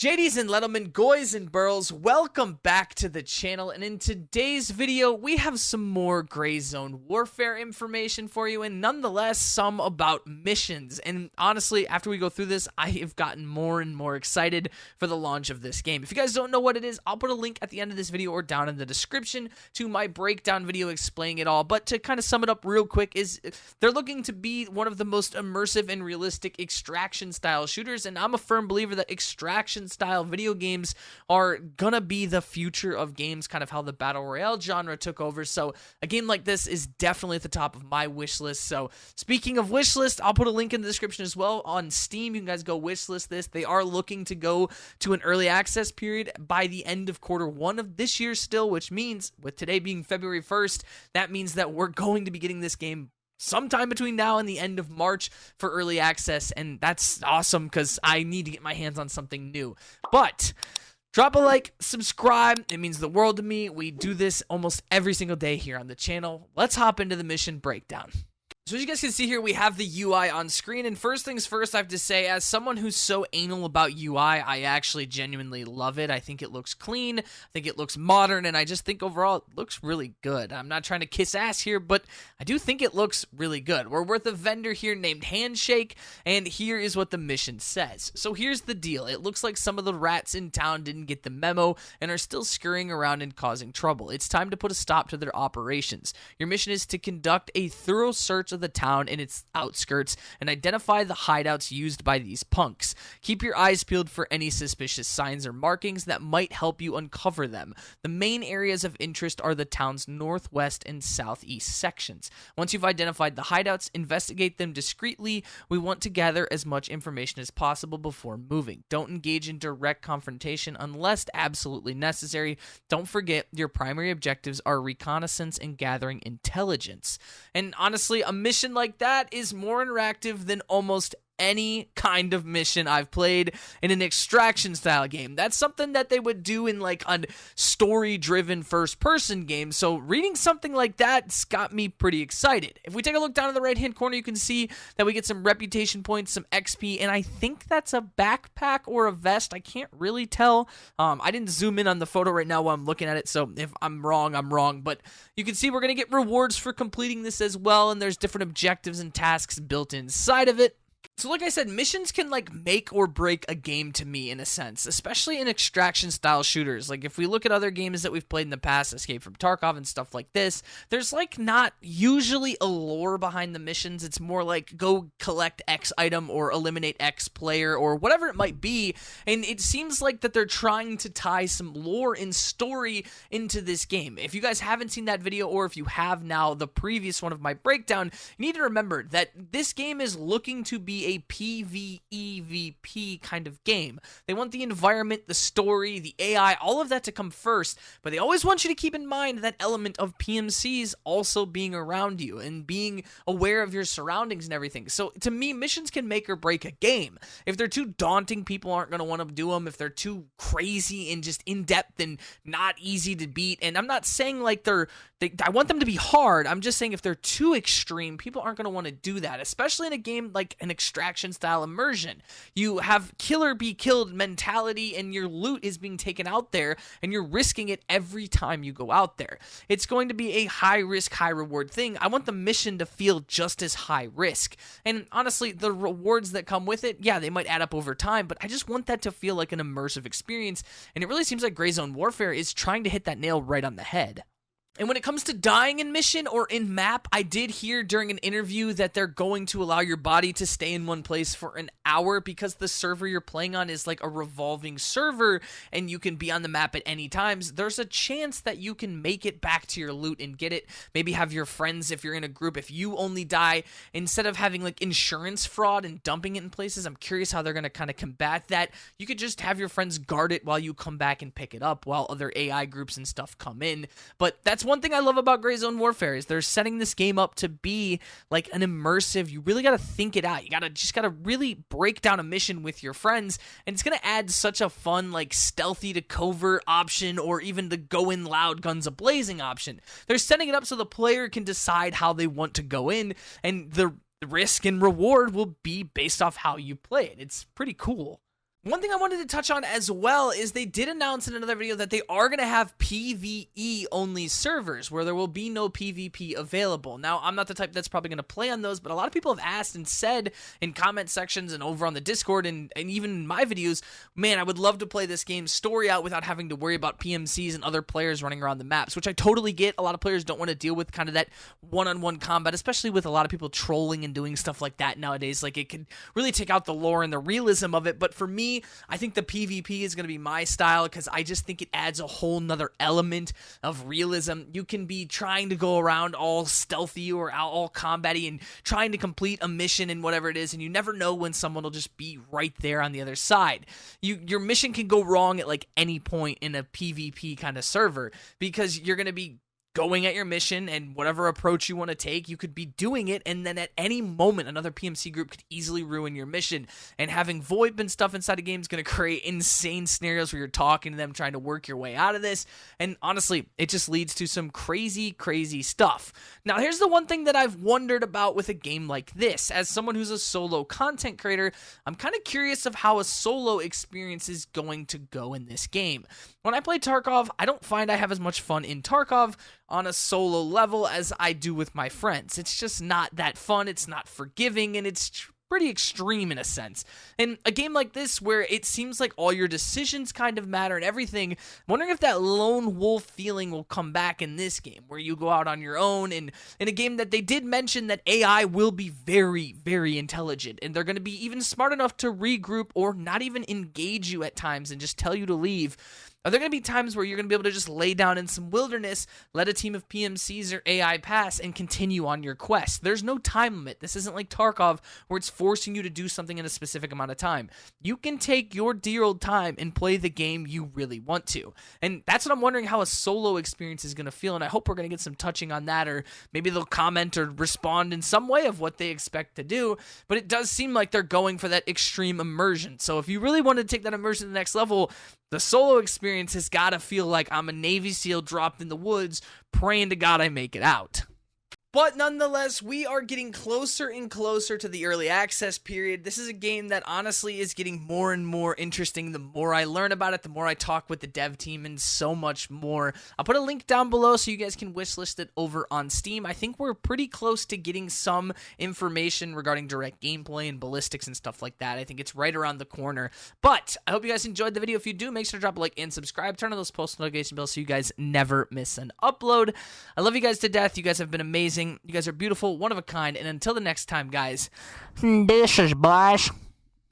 JDs and Lettlemen, Goys and Burls, welcome back to the channel, and in today's video, we have some more Gray Zone Warfare information for you, and nonetheless, some about missions. And honestly, after we go through this, I have gotten more and more excited for the launch of this game. If you guys don't know what it is, I'll put a link at the end of this video or down in the description to my breakdown video explaining it all, but to kind of sum it up real quick is they're looking to be one of the most immersive and realistic extraction-style shooters, and I'm a firm believer that extraction style video games are gonna be the future of games, kind of how the battle royale genre took over. So a game like this is definitely at the top of my wish list. So speaking of wish list, I'll put a link in the description as well on Steam. You can guys go wish list this. They are looking to go to an early access period by the end of Q1 of this year still, which means with today being February 1st, that means that we're going to be getting this game sometime between now and the end of March for early access, and that's awesome because I need to get my hands on something new. But drop a like, subscribe, it means the world to me. We do this almost every single day here on the channel. Let's hop into the mission breakdown. So as you guys can see here, we have the UI on screen, and first things first, I have to say, as someone who's so anal about UI, I actually genuinely love it. I think it looks clean, I think it looks modern, and I just think overall it looks really good. I'm not trying to kiss ass here, but I do think it looks really good. We're with a vendor here named Handshake, and here is what the mission says. So here's the deal. It looks like some of the rats in town didn't get the memo and are still scurrying around and causing trouble. It's time to put a stop to their operations. Your mission is to conduct a thorough search of the town and its outskirts and identify the hideouts used by these punks. Keep your eyes peeled for any suspicious signs or markings that might help you uncover them. The main areas of interest are the town's northwest and southeast sections. Once you've identified the hideouts, investigate them discreetly. We want to gather as much information as possible before moving. Don't engage in direct confrontation unless absolutely necessary. Don't forget, your primary objectives are reconnaissance and gathering intelligence. And honestly, a mission like that is more interactive than almost any kind of mission I've played in an extraction style game. That's something that they would do in like a story-driven first-person game, so reading something like that's got me pretty excited. If we take a look down in the right-hand corner, you can see that we get some reputation points, some XP, and I think that's a backpack or a vest. I can't really tell. I didn't zoom in on the photo right now while I'm looking at it, so if I'm wrong, I'm wrong, but you can see we're going to get rewards for completing this as well, and there's different objectives and tasks built inside of it. So like I said, missions can like make or break a game to me in a sense, especially in extraction style shooters. Like if we look at other games that we've played in the past, Escape from Tarkov and stuff like this, there's like not usually a lore behind the missions. It's more like go collect X item or eliminate X player or whatever it might be. And it seems like that they're trying to tie some lore and story into this game. If you guys haven't seen that video, or if you have now the previous one of my breakdown, you need to remember that this game is looking to be a PvEVP kind of game. They want the environment, the story, the AI, all of that to come first, but they always want you to keep in mind that element of PMCs also being around you and being aware of your surroundings and everything. So to me, missions can make or break a game. If they're too daunting, people aren't going to want to do them. If they're too crazy and just in-depth and not easy to beat, and I'm not saying like I want them to be hard, I'm just saying if they're too extreme, people aren't going to want to do that, especially in a game like an extraction style immersion. You have killer be killed mentality, and your loot is being taken out there, and you're risking it every time you go out there. It's going to be a high risk, high reward thing. I want the mission to feel just as high risk. And honestly, the rewards that come with it, yeah, they might add up over time, but I just want that to feel like an immersive experience. And it really seems like Gray Zone Warfare is trying to hit that nail right on the head. And when it comes to dying in mission or in map, I did hear during an interview that they're going to allow your body to stay in one place for an hour because the server you're playing on is like a revolving server and you can be on the map at any times. There's a chance that you can make it back to your loot and get it. Maybe have your friends, if you're in a group, if you only die, instead of having like insurance fraud and dumping it in places, I'm curious how they're going to kind of combat that. You could just have your friends guard it while you come back and pick it up while other AI groups and stuff come in. But that's one thing I love about Gray Zone Warfare is they're setting this game up to be like an immersive. You really got to think it out. You just got to really break down a mission with your friends, and it's going to add such a fun like stealthy to covert option, or even the go in loud guns a blazing option. They're setting it up so the player can decide how they want to go in, and the risk and reward will be based off how you play it. It's pretty cool. One thing I wanted to touch on as well is they did announce in another video that they are going to have PvE only servers where there will be no PvP available. Now, I'm not the type that's probably going to play on those, but a lot of people have asked and said in comment sections and over on the Discord and even in my videos, man, I would love to play this game's story out without having to worry about PMCs and other players running around the maps, which I totally get. A lot of players don't want to deal with kind of that one-on-one combat, especially with a lot of people trolling and doing stuff like that nowadays. Like, it can really take out the lore and the realism of it, but for me, I think the PvP is going to be my style because I just think it adds a whole nother element of realism. You can be trying to go around all stealthy or all combat-y and trying to complete a mission and whatever it is, and you never know when someone will just be right there on the other side. Your mission can go wrong at like any point in a PvP kind of server because you're going to be going at your mission, and whatever approach you want to take, you could be doing it, and then at any moment, another PMC group could easily ruin your mission. And having VoIP and stuff inside a game is going to create insane scenarios where you're talking to them, trying to work your way out of this. And honestly, it just leads to some crazy, crazy stuff. Now, here's the one thing that I've wondered about with a game like this. As someone who's a solo content creator, I'm kind of curious of how a solo experience is going to go in this game. When I play Tarkov, I don't find I have as much fun in Tarkov on a solo level as I do with my friends. It's just not that fun, it's not forgiving, and it's pretty extreme in a sense. In a game like this, where it seems like all your decisions kind of matter and everything, I'm wondering if that lone wolf feeling will come back in this game, where you go out on your own, and in a game that they did mention that AI will be very, very intelligent, and they're going to be even smart enough to regroup or not even engage you at times and just tell you to leave. Are there going to be times where you're going to be able to just lay down in some wilderness, let a team of PMCs or AI pass, and continue on your quest? There's no time limit. This isn't like Tarkov, where it's forcing you to do something in a specific amount of time. You can take your dear old time and play the game you really want to. And that's what I'm wondering how a solo experience is going to feel, and I hope we're going to get some touching on that, or maybe they'll comment or respond in some way of what they expect to do. But it does seem like they're going for that extreme immersion. So if you really want to take that immersion to the next level, the solo experience has got to feel like I'm a Navy SEAL dropped in the woods, praying to God I make it out. But nonetheless, we are getting closer and closer to the early access period. This is a game that honestly is getting more and more interesting. The more I learn about it, the more I talk with the dev team, and so much more. I'll put a link down below so you guys can wishlist it over on Steam. I think we're pretty close to getting some information regarding direct gameplay and ballistics and stuff like that. I think it's right around the corner. But I hope you guys enjoyed the video. If you do, make sure to drop a like and subscribe. Turn on those post notification bells so you guys never miss an upload. I love you guys to death. You guys have been amazing. You guys are beautiful, one of a kind, and until the next time, guys, This is boss.